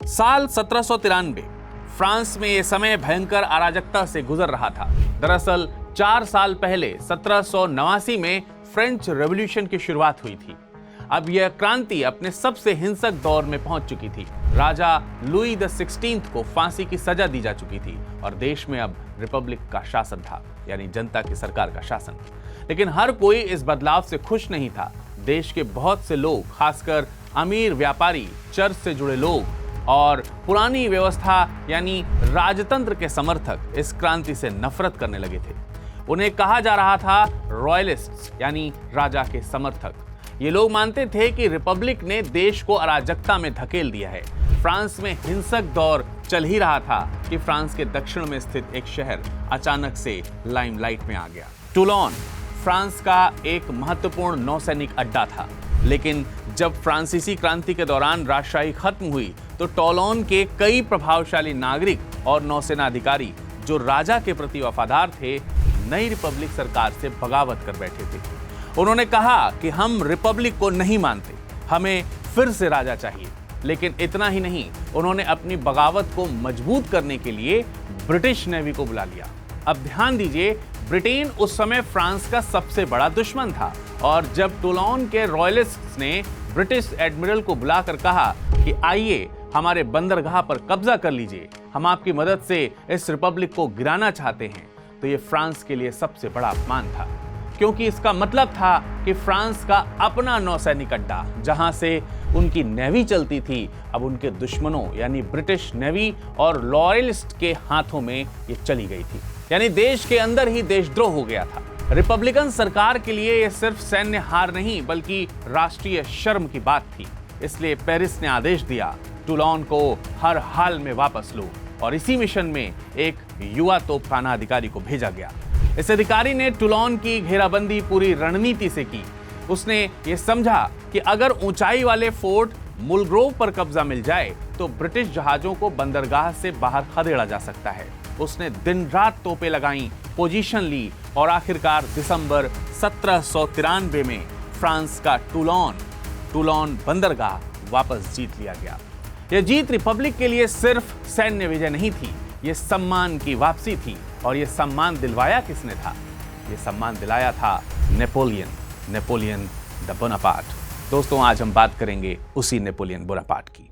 साल 1793 फ्रांस में यह समय भयंकर अराजकता से गुजर रहा था। दरअसल 4 साल पहले 1789 में फ्रेंच रेवोल्यूशन की शुरुआत हुई थी। अब यह क्रांति अपने सबसे हिंसक दौर में पहुंच चुकी थी। राजा लुई द 16 को फांसी की सजा दी जा चुकी थी और देश में अब रिपब्लिक का शासन था, यानी जनता की सरकार का शासन। लेकिन हर कोई इस बदलाव से खुश नहीं था। देश के बहुत से लोग, खासकर अमीर व्यापारी, चर्च से जुड़े लोग और पुरानी व्यवस्था यानी राजतंत्र के समर्थक इस क्रांति से नफरत करने लगे थे। उन्हें कहा जा रहा था रॉयलिस्ट्स, यानी राजा के समर्थक। ये लोग मानते थे कि रिपब्लिक ने देश को अराजकता में धकेल दिया है। फ्रांस में हिंसक दौर चल ही रहा था कि फ्रांस के दक्षिण में स्थित एक शहर अचानक से लाइमलाइट में आ गया। टूलोन फ्रांस का एक महत्वपूर्ण नौसैनिक अड्डा था। लेकिन जब फ्रांसीसी क्रांति के दौरान राजशाही खत्म हुई तो टोलोन के कई प्रभावशाली नागरिक और नौसेना अधिकारी जो राजा के प्रति वफादार थे, नई रिपब्लिक सरकार से बगावत कर बैठे थे। उन्होंने कहा कि हम रिपब्लिक को नहीं मानते, हमें फिर से राजा चाहिए। लेकिन इतना ही नहीं, उन्होंने अपनी बगावत को मजबूत करने के लिए ब्रिटिश नेवी को बुला लिया। अब ध्यान दीजिए, ब्रिटेन उस समय फ्रांस का सबसे बड़ा दुश्मन था और जब टूलोन के रॉयलिस्ट्स ने ब्रिटिश एडमिरल को बुलाकर कहा कि आइए हमारे बंदरगाह पर कब्जा कर लीजिए, हम आपकी मदद से इस रिपब्लिक को गिराना चाहते हैं, तो ये फ्रांस के लिए सबसे बड़ा अपमान था। क्योंकि इसका मतलब था कि फ्रांस का अपना नौसैनिक अड्डा, जहां से उनकी नेवी चलती थी, अब उनके दुश्मनों यानी ब्रिटिश नेवी और रॉयलिस्ट के हाथों में ये चली गई थी। यानी देश के अंदर ही देशद्रोह हो गया था। रिपब्लिकन सरकार के लिए यह सिर्फ सैन्य हार नहीं बल्कि राष्ट्रीय शर्म की बात थी। इसलिए पेरिस ने आदेश दिया, टूलोन को हर हाल में वापस लो, और इसी मिशन में एक युवा तोपखाना अधिकारी को भेजा गया। इस अधिकारी ने टूलोन की घेराबंदी पूरी रणनीति से की। उसने ये समझा कि अगर ऊंचाई वाले फोर्ट मुलग्रोव पर कब्जा मिल जाए तो ब्रिटिश जहाजों को बंदरगाह से बाहर खदेड़ा जा सकता है। उसने दिन रात तोपें लगाईं, पोजीशन ली और आखिरकार दिसंबर 1793 में फ्रांस का टूलोन बंदरगाह वापस जीत लिया गया। यह जीत रिपब्लिक के लिए सिर्फ सैन्य विजय नहीं थी, यह सम्मान की वापसी थी। और यह सम्मान दिलवाया किसने था? यह सम्मान दिलाया था नेपोलियन द बोनापार्ट। दोस्तों, आज हम बात करेंगे उसी नेपोलियन बोनापार्ट की।